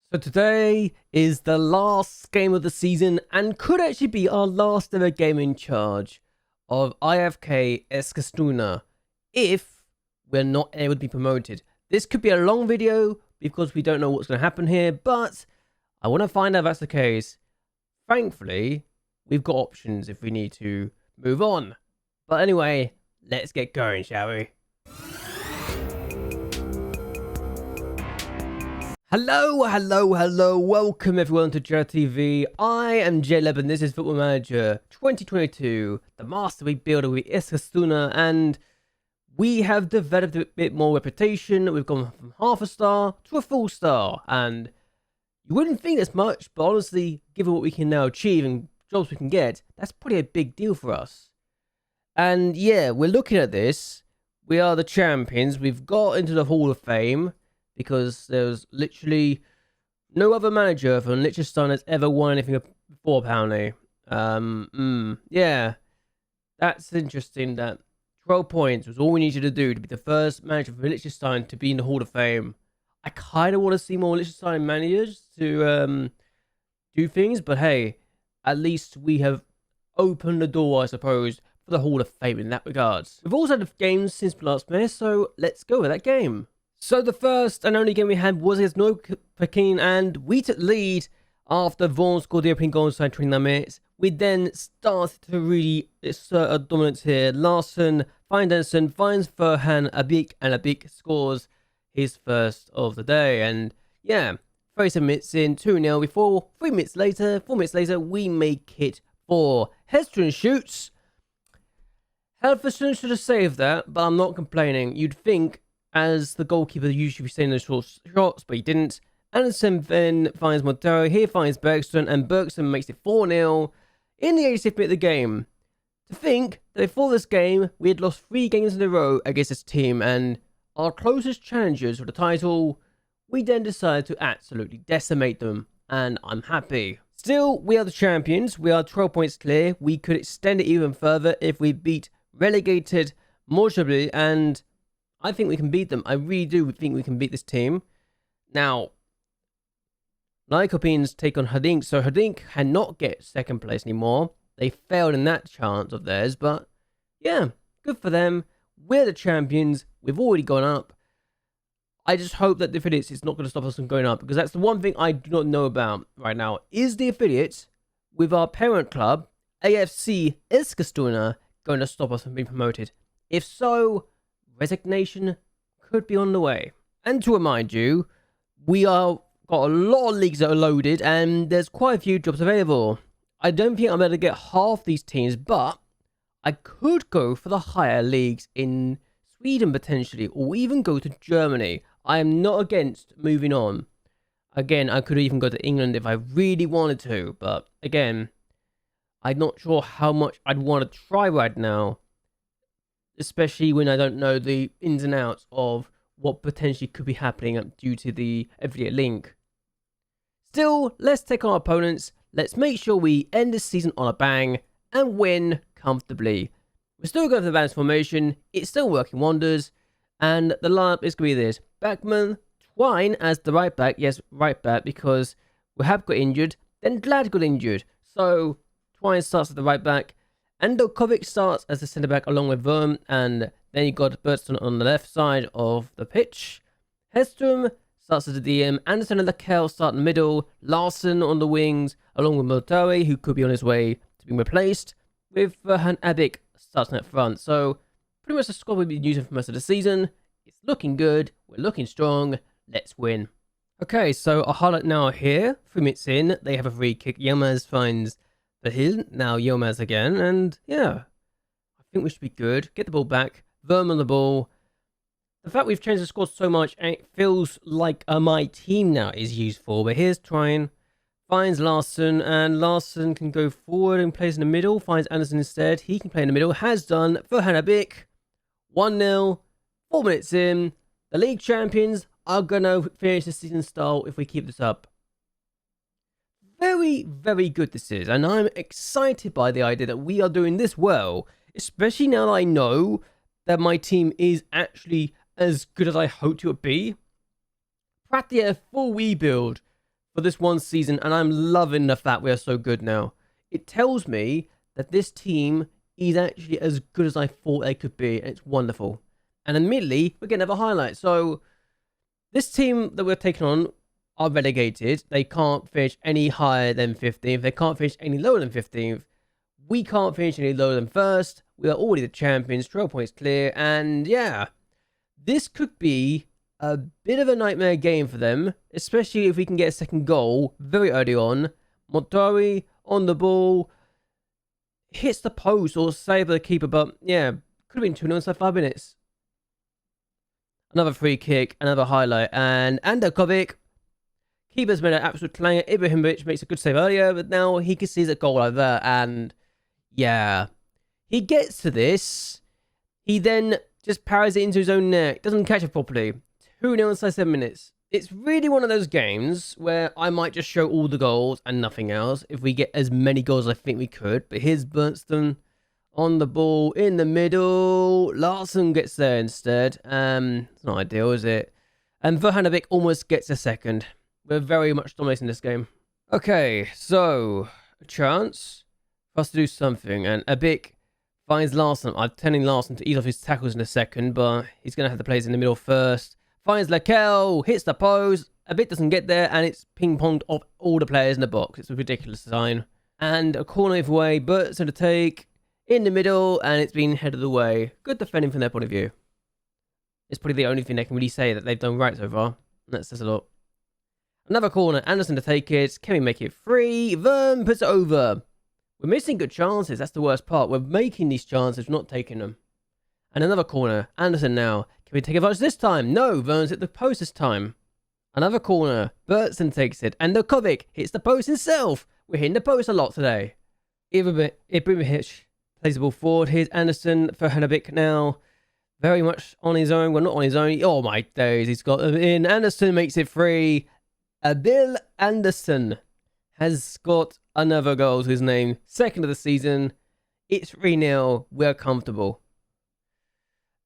So today is the last game of the season and could actually be our last ever game in charge of IFK Eskilstuna if we're not able to be promoted. This could be a long video because we don't know what's going to happen here, but I want to find out if that's the case. Thankfully, we've got options if we need to move on. But anyway, let's get going, shall we? Hello, welcome everyone to JLABTV. I am JLAB and this is Football Manager 2022, the master rebuilder with Eskilstuna, and we have developed a bit more reputation. We've gone from half a star to a full star, and you wouldn't think this much, but honestly, given what we can now achieve and jobs we can get, that's probably a big deal for us. And yeah, we're looking at this. We are the champions. We've got into the Hall of Fame, because there's literally no other manager from Liechtenstein has ever won anything before, apparently. Yeah, that's interesting that 12 points was all we needed to do to be the first manager from Liechtenstein to be in the Hall of Fame. I kind of want to see more Liechtenstein managers to do things, but hey, at least we have opened the door, I suppose, for the Hall of Fame in that regards. We've also had games since last May, so let's go with that game. So the first and only game we had was against Peking, and we took lead after Vaughan scored the opening goal inside 29 minutes. We then started to really assert our dominance here. Larson finds Anderson, finds Ferhan Abik, and Abik scores his first of the day. And yeah, 37 minutes in, 2-0 before 4 minutes later, we make it 4. Hedstrom shoots. Helferson should have saved that, but I'm not complaining. You'd think, as the goalkeeper usually be saying those short shots, but he didn't. Anderson then finds Montero, he finds Bergström, and Bergström makes it 4-0 in the 86th minute of the game. To think that before this game, we had lost 3 games in a row against this team, and our closest challengers for the title, we then decided to absolutely decimate them, and I'm happy. Still, we are the champions, we are 12 points clear, we could extend it even further if we beat relegated Morshabli, and I think we can beat them. I really do think we can beat this team. Now, Lycopines take on Hadink. So Hadink cannot get second place anymore. They failed in that chance of theirs. But yeah, good for them. We're the champions. We've already gone up. I just hope that the affiliates is not going to stop us from going up, because that's the one thing I do not know about right now. Is the affiliates with our parent club, IFK Eskilstuna, going to stop us from being promoted? If so, resignation could be on the way. And to remind you, we are got a lot of leagues that are loaded, and there's quite a few jobs available. I don't think I'm able to get half these teams, but I could go for the higher leagues in Sweden potentially, or even go to Germany. I am not against moving on. Again, I could even go to England if I really wanted to, but again, I'm not sure how much I'd want to try right now, especially when I don't know the ins and outs of what potentially could be happening due to the affiliate link. Still, let's take on our opponents. Let's make sure we end this season on a bang and win comfortably. We're still going for the balance formation. It's still working wonders. And the lineup is going to be this: Backman, Twine as the right back. Yes, right back, because Wahab got injured. Then Glad got injured. So Twine starts at the right back. Andokovic starts as the centre-back along with Verm, and then you got Bergström on the left side of the pitch. Hedstrom starts as the DM, Anderson and Lakel start in the middle, Larson on the wings, along with Montero, who could be on his way to being replaced, with Ferhan Abik starting up front. So, pretty much the squad we've been using for most of the season. It's looking good, we're looking strong, let's win. Okay, so a highlight now here. 3 minutes in, they have a free kick. Yilmaz finds the hill, now Yilmaz again, and yeah, I think we should be good. Get the ball back, Verm on the ball. The fact we've changed the squad so much, and it feels like my team now is useful. But here's Trine, finds Larson, and Larson can go forward and plays in the middle, finds Anderson instead. He can play in the middle, has done, for Hanabik. 1-0, 4 minutes in. The league champions are going to finish the season style if we keep this up. Very, very good this is, and I'm excited by the idea that we are doing this well, especially now that I know that my team is actually as good as I hoped it would be. Practically a full rebuild for this one season, and I'm loving the fact we are so good now. It tells me that this team is actually as good as I thought they could be, and it's wonderful. And immediately, we're getting another highlight. So, this team that we're taking on are relegated. They can't finish any higher than 15th. They can't finish any lower than 15th. We can't finish any lower than 1st. We are already the champions. 12 points clear. And yeah, this could be a bit of a nightmare game for them, especially if we can get a second goal very early on. Montari on the ball. Hits the post or save the keeper. But yeah, could have been 2-0 inside 5 minutes. Another free kick, another highlight, and Anderkovic. Keeper's made an absolute clanger. Ibrahimovic makes a good save earlier, but now he concedes a goal like that, and yeah. He gets to this. He then just powers it into his own net. Doesn't catch it properly. 2-0 inside 7 minutes. It's really one of those games where I might just show all the goals and nothing else if we get as many goals as I think we could. But here's Bernstein on the ball in the middle. Larsson gets there instead. It's not ideal, is it? And Verhanovic almost gets a second. We're very much dominating this game. Okay, so a chance for us to do something. And Abic finds Larsson. I'm telling Larsson to ease off his tackles in a second, but he's going to have the players in the middle first. Finds Lakel, hits the post. Abic doesn't get there, and it's ping-ponged off all the players in the box. It's a ridiculous design. And a corner either way. Bert's going to take in the middle, and it's been headed away. Good defending from their point of view. It's probably the only thing they can really say that they've done right so far. That says a lot. Another corner. Anderson to take it. Can we make it free? Vern puts it over. We're missing good chances. That's the worst part. We're making these chances, not taking them. And another corner. Anderson now. Can we take advantage this time? No. Vern's hit the post this time. Another corner. Bertson takes it. And Nokovic hits the post himself. We're hitting the post a lot today. Ibrahimovic plays the ball forward. Here's Anderson for Hanabic now. Very much on his own. Well, not on his own. Oh my days. He's got them in. Anderson makes it free. Bill Anderson has got another goal to his name. Second of the season. It's 3-0. We're comfortable.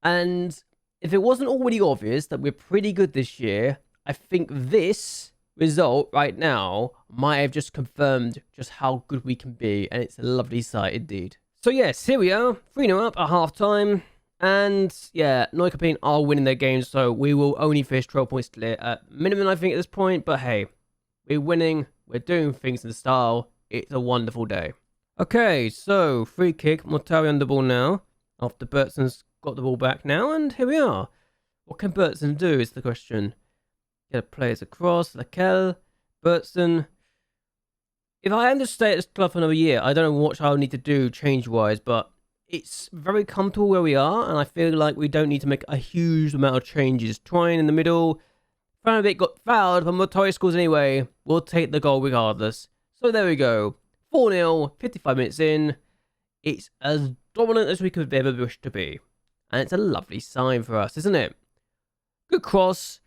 And if it wasn't already obvious that we're pretty good this year, I think this result right now might have just confirmed just how good we can be. And it's a lovely sight indeed. So yes, here we are. 3-0 up at half time. And yeah, Neuköping are winning their games, so we will only finish 12 points clear at minimum, I think, at this point. But hey, we're winning, we're doing things in style. It's a wonderful day. Okay, so free kick, Mortari on the ball now, after Bertson's got the ball back now, and here we are. What can Bertson do is the question. Get players across, Lakel, Bertson. If I am to stay at this club for another year, I don't know what I'll need to do change-wise, but it's very comfortable where we are, and I feel like we don't need to make a huge amount of changes. Trying in the middle. Franovic got fouled, but Motori scores anyway. We'll take the goal regardless. So there we go. 4-0, 55 minutes in. It's as dominant as we could ever wish to be. And it's a lovely sign for us, isn't it? Good cross.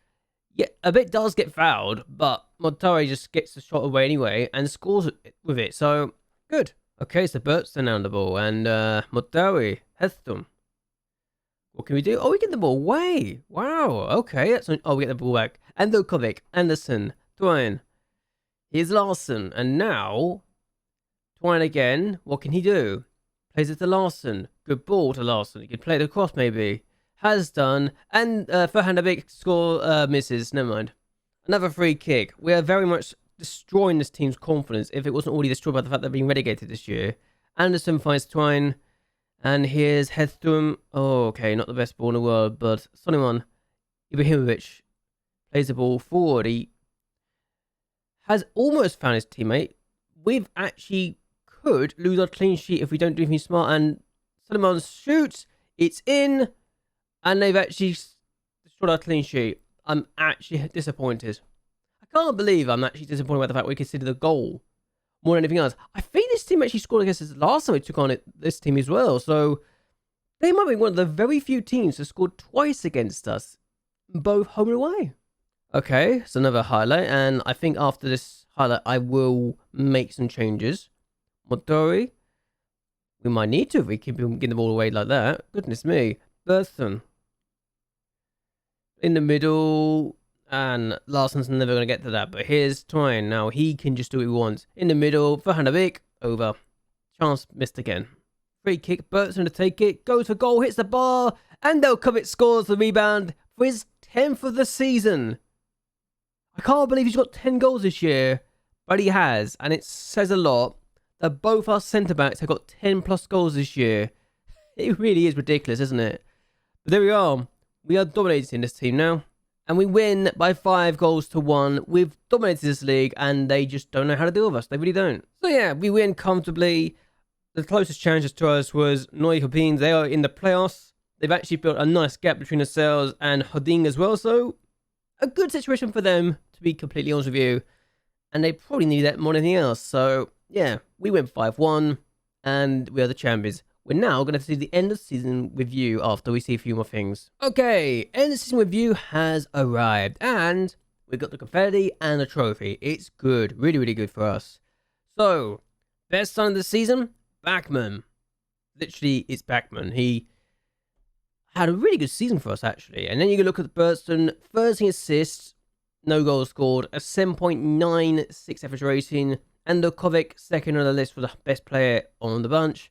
Yeah, a bit does get fouled, but Montari just gets the shot away anyway and scores with it. So, good. Okay, so Bertson on the ball, and Montari, Hestum. What can we do? Oh, we get the ball away. Wow, okay. Oh, we get the ball back. And Lukovic, Anderson, Twine. Here's Larsson, and now Twine again. What can he do? Plays it to Larsson. Good ball to Larsson. He can play it across maybe. Has done. And Verhanovic score misses. Never mind. Another free kick. We are very much destroying this team's confidence if it wasn't already destroyed by the fact they're being relegated this year. Anderson finds Twine. And here's Hedstrom. Oh, okay. Not the best ball in the world, but Soliman Ibrahimovic plays the ball forward. He has almost found his teammate. We've actually could lose our clean sheet if we don't do anything smart. And Soliman shoots. It's in. And they've actually destroyed our clean sheet. I'm actually disappointed. I can't believe I'm actually disappointed by the fact we considered the goal more than anything else. I think this team actually scored against us last time we took on this team as well. So they might be one of the very few teams that scored twice against us, both home and away. Okay, so another highlight. And I think after this highlight, I will make some changes. Motori. We might need to if we keep getting the ball away like that. Goodness me. Bertson. In the middle. and Larsson's never going to get to that. But here's Tyrant. Now he can just do what he wants. In the middle for Hanavik, over. Chance missed again. Free kick, Bertson to take it, goes for goal, hits the bar, and Alchemist scores the rebound for his 10th of the season. I can't believe he's got 10 goals this year, but he has, and it says a lot that both our centre-backs have got 10 plus goals this year. It really is ridiculous, isn't it? But there we are. We are dominating this team now, and we win by 5-1. We've dominated this league, and they just don't know how to deal with us. They really don't. So yeah, we win comfortably. The closest challenges to us was Neuköping. They are in the playoffs. They've actually built a nice gap between themselves and Hudding as well. So a good situation for them, to be completely honest with you. And they probably need that more than anything else. So yeah, we went 5-1 and we are the champions. We're now going to see the end of the season review after we see a few more things. Okay, end of the season review has arrived. And we've got the confetti and the trophy. It's good. Really, really good for us. So, best sign of the season? Backman. Literally, it's Backman. He had a really good season for us, actually. And then you can look at the person, 13 assists, no goals scored, a 7.96 average rating, and Kovic, second on the list for the best player on the bunch.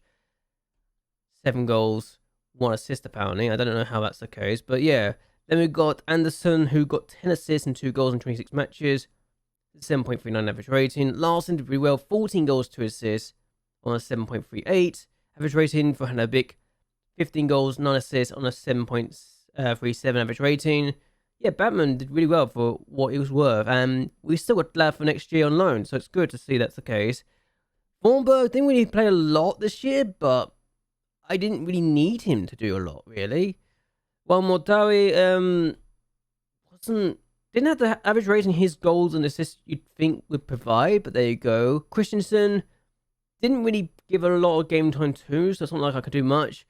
7 goals, 1 assist apparently. I don't know how that's the case, but yeah. Then we've got Anderson, who got 10 assists and 2 goals in 26 matches, 7.39 average rating. Larsson did really well, 14 goals, 2 assists, on a 7.38 average rating for Hanabik, 15 goals, 9 assists on a 7.37 average rating. Yeah, Batman did really well for what he was worth, and we still got JLAB for next year on loan, so it's good to see that's the case. Thornberg didn't really play a lot this year, but I didn't really need him to do a lot, really. While Mordawi didn't have the average rating his goals and assists you'd think would provide, but there you go. Christensen didn't really give a lot of game time too, so it's not like I could do much.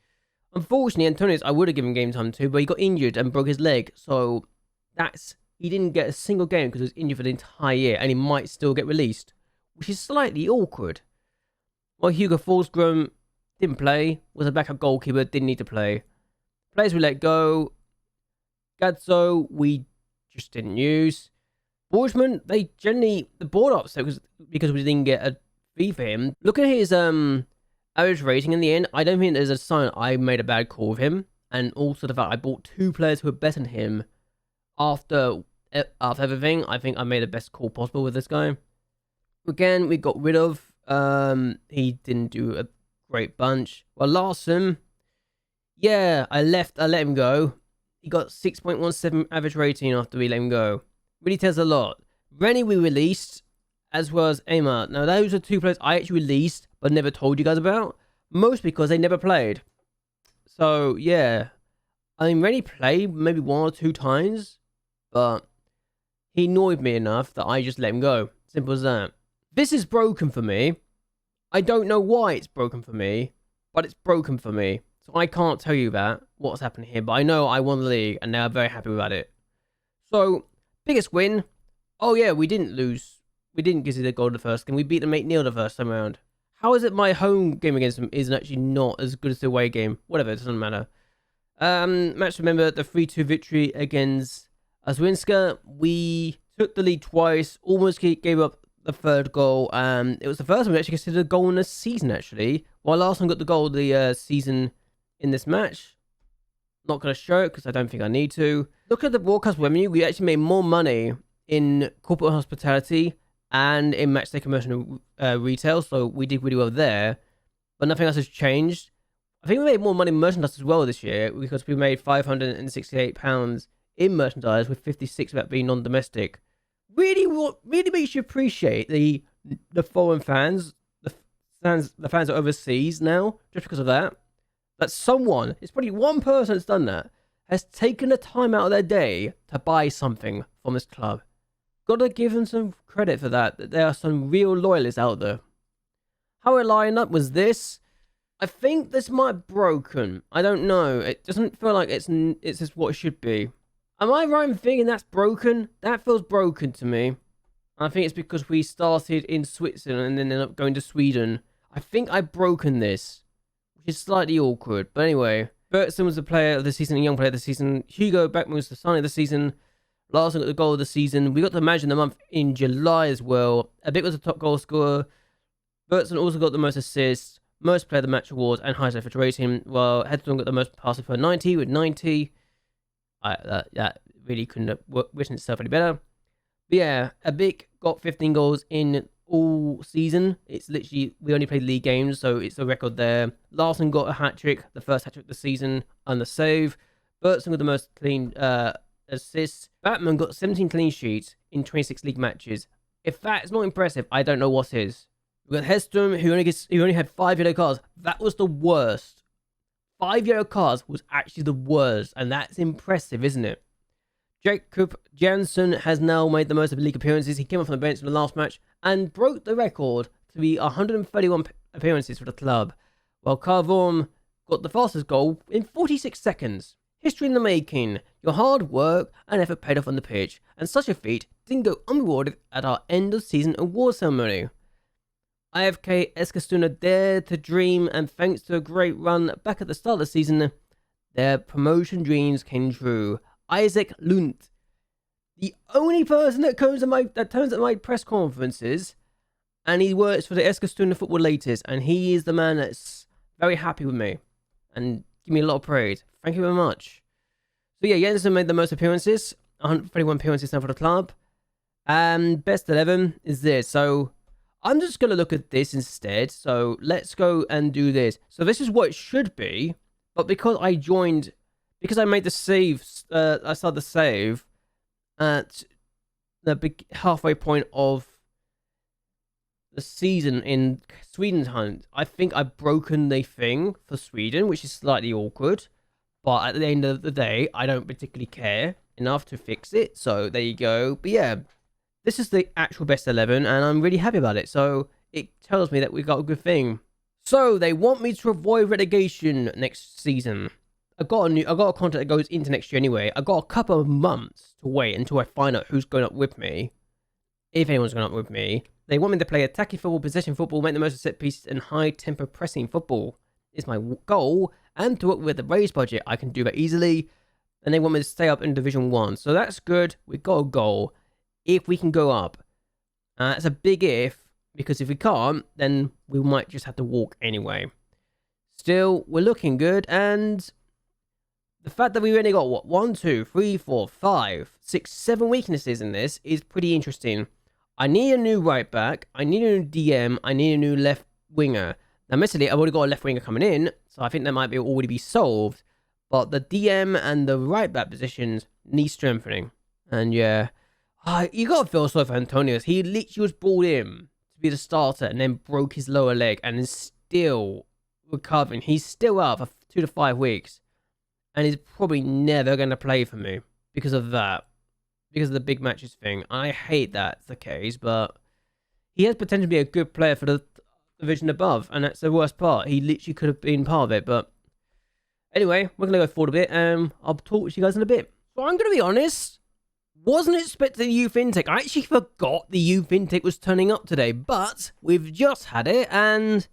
Unfortunately, Antonius, I would have given game time to, but he got injured and broke his leg, so he didn't get a single game because he was injured for the entire year, and he might still get released, which is slightly awkward. While Hugo Forsgren didn't play, was a backup goalkeeper, didn't need to play. Players we let go. Gadzo, we just didn't use. Borgman, they generally, the board upset because we didn't get a fee for him. Look at his average rating in the end. I don't think there's a sign I made a bad call with him. And also the fact I bought 2 players who were better than him after everything. I think I made the best call possible with this guy. Again, we got rid of. He didn't do a great bunch. Well, Larsson, yeah, I let him go. He got 6.17 average rating after we let him go. Really tells a lot. Rennie we released, as well as Amar. Now, those are 2 players I actually released, but never told you guys about. Most because they never played. So, yeah. I mean, Rennie played maybe 1 or 2 times, but he annoyed me enough that I just let him go. Simple as that. This is broken for me. I don't know why it's broken for me, but it's broken for me. So I can't tell you what's happened here, but I know I won the league, and now I'm very happy about it. So, biggest win. Oh yeah, we didn't lose. We didn't give you the goal the first game. We beat them 8-0 the first time around. How is it my home game against them is actually not as good as the away game? Whatever, it doesn't matter. Match, remember, the 3-2 victory against Azwinska. We took the lead twice, almost gave up the 3rd goal. It was the first time we actually considered a goal in the season, actually. While last time got the goal of the season in this match. Not going to show it because I don't think I need to. Look at the broadcast revenue. We actually made more money in corporate hospitality and in matchday commercial retail, so we did really well there. But nothing else has changed. I think we made more money in merchandise as well this year because we made £568 in merchandise, with 56 of that being non-domestic. Really, what really makes you appreciate the foreign fans, the fans that are overseas now, just because of that. That someone, it's probably one person that's done that, has taken the time out of their day to buy something from this club. Gotta give them some credit for that there are some real loyalists out there. How it lined up was this. I think this might have broken. I don't know. It doesn't feel like it's just what it should be. Am I right in thinking that's broken? That feels broken to me. I think it's because we started in Switzerland and then ended up going to Sweden. I think I've broken this, which is slightly awkward. But anyway, Bertson was the player of the season, a young player of the season. Hugo Backman was the signing of the season. Larson got the goal of the season. We got the Imagine the Month in July as well. Abik was the top goal scorer. Bertson also got the most assists, most player of the match awards, and highest effort rating. While Headstone got the most passes per 90 with 90. That really couldn't have written itself any better. But yeah, Abik got 15 goals in all season. It's literally, we only played league games, so it's a record there. Larson got a hat-trick, the first hat-trick of the season, and the save. Bertson got the most clean assists. Batman got 17 clean sheets in 26 league matches. If that's not impressive, I don't know what is. We've got Hedstrom, who only had 5 yellow cards. That was the worst. 5 yellow cards was actually the worst, and that's impressive, isn't it? Jacob Janssen has now made the most of league appearances. He came off from the bench in the last match and broke the record to be 131 appearances for the club, while Carvorm got the fastest goal in 46 seconds. History in the making. Your hard work and effort paid off on the pitch, and such a feat didn't go unrewarded at our end of season award ceremony. IFK Eskilstuna dared to dream, and thanks to a great run back at the start of the season, their promotion dreams came true. Isaac Lund, the only person that turns at my press conferences, and he works for the Eskilstuna Football Latest, and he is the man that's very happy with me and give me a lot of praise. Thank you very much. So yeah, Jensen made the most appearances, 131 appearances now for the club, and best 11 is this. So I'm just going to look at this instead. So let's go and do this. So this is what it should be, but because I made the save, I started the save at the halfway point of the season in Sweden time. I think I've broken the thing for Sweden, which is slightly awkward. But at the end of the day, I don't particularly care enough to fix it. So there you go. But yeah, this is the actual best 11, and I'm really happy about it. So it tells me that we got a good thing. So they want me to avoid relegation next season. I got a contract that goes into next year anyway. I got a couple of months to wait until I find out who's going up with me, if anyone's going up with me. They want me to play attacking football, possession football, make the most of set pieces, and high tempo pressing football is my goal. And to work with the raised budget, I can do that easily. And they want me to stay up in Division 1, so that's good. We got a goal. If we can go up, it's a big if, because if we can't, then we might just have to walk anyway. Still, we're looking good, and the fact that we only got, what, 1, 2, 3, 4, 5, 6, 7 weaknesses in this is pretty interesting. I need a new right back, I need a new DM, I need a new left winger. Now, admittedly, I've already got a left winger coming in, so I think that might already be solved. But the DM and the right back positions need strengthening. And yeah, you got to feel sorry for Antonius. He literally was brought in to be the starter and then broke his lower leg and is still recovering. He's still out for 2 to 5 weeks. And he's probably never going to play for me because of that. Because of the big matches thing. I hate that's the case, but he has potential to be a good player for the division above. And that's the worst part. He literally could have been part of it. But anyway, we're going to go forward a bit. I'll talk to you guys in a bit. So I'm going to be honest. Wasn't expecting the youth intake. I actually forgot the youth intake was turning up today. But we've just had it. And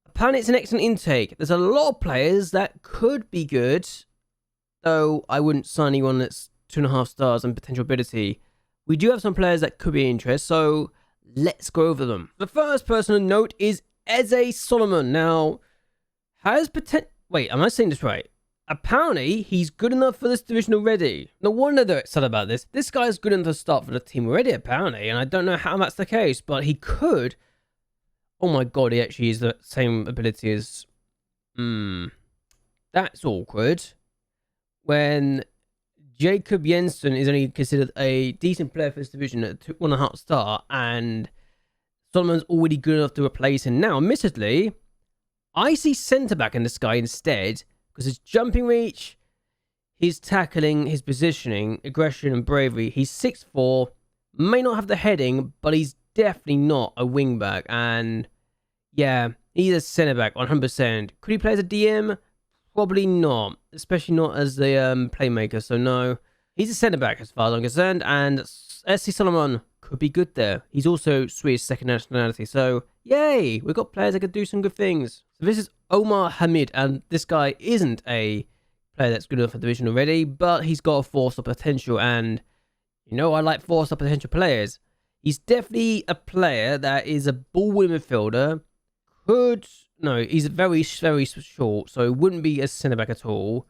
apparently it's an excellent intake. There's a lot of players that could be good. Though I wouldn't sign anyone that's 2.5 stars and potential ability. We do have some players that could be of interest. So let's go over them. The first person to note is Eze Solomon. Now, has potential... Wait, am I saying this right? Apparently, he's good enough for this division already. No wonder they're excited about this. This guy's good enough to start for the team already, apparently. And I don't know how that's the case, but he could. Oh my god, he actually is the same ability as... That's awkward. When Jacob Jensen is only considered a decent player for this division at 1.5 star, and Solomon's already good enough to replace him. Now, admittedly, I see centre-back in this guy instead, because his jumping reach, his tackling, his positioning, aggression and bravery. He's 6'4", may not have the heading, but he's definitely not a wing-back. And yeah, he's a centre-back 100%. Could he play as a DM? Probably not, especially not as the playmaker, so no. He's a centre-back as far as I'm concerned, and SC Solomon could be good there. He's also Swedish second nationality, so yay! We've got players that could do some good things. So this is Omar Hamid, and this guy isn't a player that's good enough for the division already, but he's got a force of potential, and You know, I like 4-star potential players. He's definitely a player that is a ball-winning midfielder. No, he's very, very short, so it wouldn't be a centre-back at all.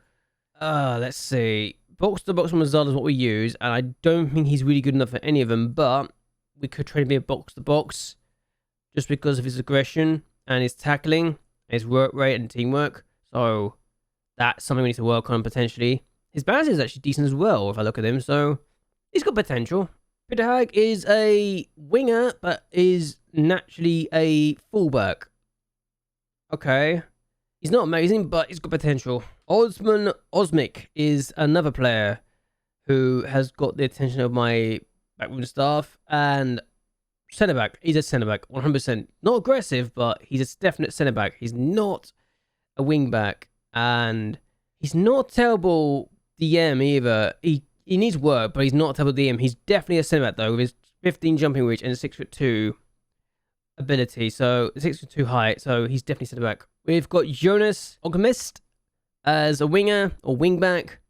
Let's see. Box-to-box from Mazal is what we use, and I don't think he's really good enough for any of them, but we could try to be a box-to-box just because of his aggression and his tackling, his work rate and teamwork. So that's something we need to work on potentially. His balance is actually decent as well if I look at him, so he's got potential. Peter Hag is a winger, but is naturally a fullback. Okay. He's not amazing, but he's got potential. Osman Osmic is another player who has got the attention of my backroom staff. And centre-back. He's a centre-back, 100%. Not aggressive, but he's a definite centre-back. He's not a wing-back. And he's not terrible DM either. He needs work, but he's not a terrible DM. He's definitely a centre-back, though, with his 15 jumping reach and 6'2" ability. So 6'2" height. So he's definitely centre-back. We've got Jonas Alchemist as a winger or wing-back.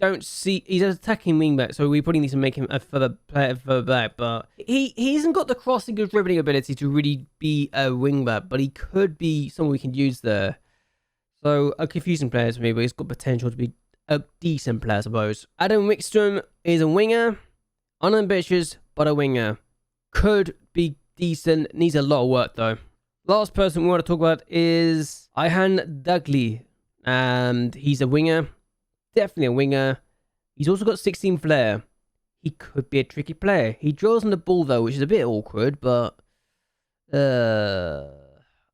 Don't see... He's an attacking wing-back, so we probably need to make him a further back. But he hasn't got the crossing or dribbling ability to really be a wing-back, but he could be someone we can use there. So a confusing player to me, but he's got potential to be a decent player, I suppose. Adam Rickstrom is a winger. Unambitious, but a winger. Could be decent. Needs a lot of work, though. Last person we want to talk about is Ihan Dugli. And he's a winger. Definitely a winger. He's also got 16 flair. He could be a tricky player. He draws on the ball, though, which is a bit awkward, but...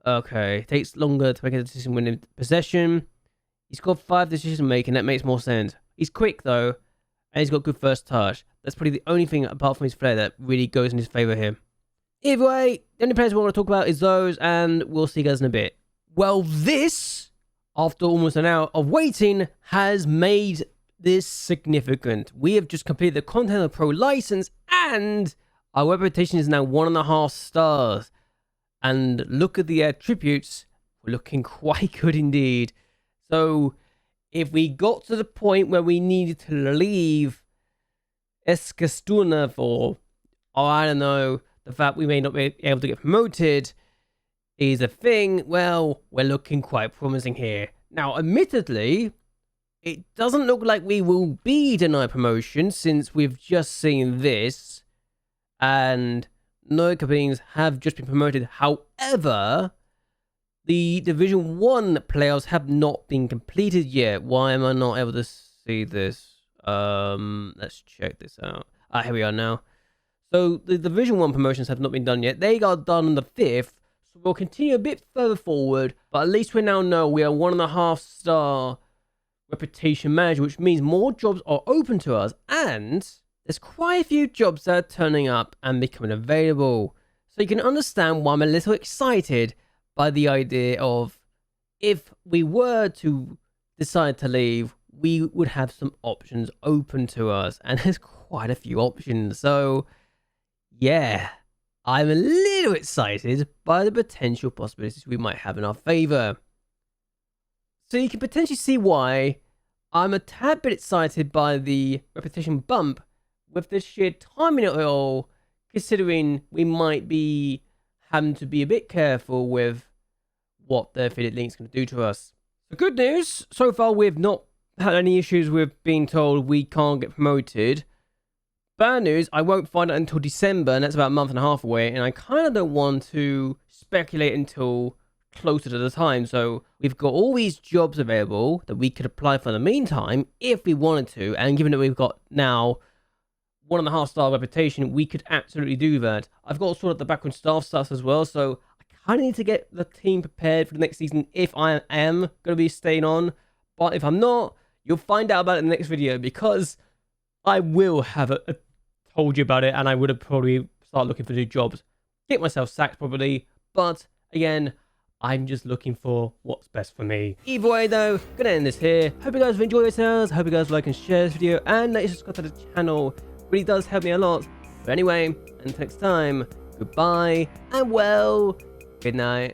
Okay. Takes longer to make a decision when in possession. He's got 5 decision making. That makes more sense. He's quick, though. And he's got good first touch. That's probably the only thing, apart from his flair, that really goes in his favour here. Either way, the only players we want to talk about is those, and we'll see you guys in a bit. Well, this, after almost an hour of waiting, has made this significant. We have just completed the Content Pro license, and our reputation is now 1.5 stars. And look at the attributes. We're looking quite good indeed. So, if we got to the point where we needed to leave Eskilstuna for, I don't know, the fact we may not be able to get promoted is a thing, well, we're looking quite promising here. Now, admittedly, it doesn't look like we will be denied promotion since we've just seen this, and no companies have just been promoted. However, the Division 1 playoffs have not been completed yet. Why am I not able to see this? Let's check this out. Here we are now. So the Division 1 promotions have not been done yet. They got done on the 5th. So we'll continue a bit further forward. But at least we now know we are 1.5 star reputation manager, which means more jobs are open to us. And there's quite a few jobs that are turning up and becoming available. So you can understand why I'm a little excited by the idea of if we were to decide to leave, we would have some options open to us. And there's quite a few options. So yeah, I'm a little excited by the potential possibilities we might have in our favour. So you can potentially see why I'm a tad bit excited by the reputation bump with the sheer timing of it all, considering we might be having to be a bit careful with what the affiliate link's going to do to us. The good news, so far we've not had any issues with being told we can't get promoted. Bad news, I won't find out until December, and that's about a month and a half away, and I kind of don't want to speculate until closer to the time. So we've got all these jobs available that we could apply for in the meantime if we wanted to, and given that we've got now 1.5 star reputation, we could absolutely do that. I've got sort of the background staff stuff as well, so I kind of need to get the team prepared for the next season if I am going to be staying on. But if I'm not, you'll find out about it in the next video, because I will have told you about it, and I would have probably started looking for new jobs. Get myself sacked probably, but again, I'm just looking for what's best for me. Either way though, gonna end this here. Hope you guys have enjoyed yourselves. Hope you guys like and share this video, and that you subscribe to the channel. Really does help me a lot. But anyway, until next time, goodbye, and well, good night.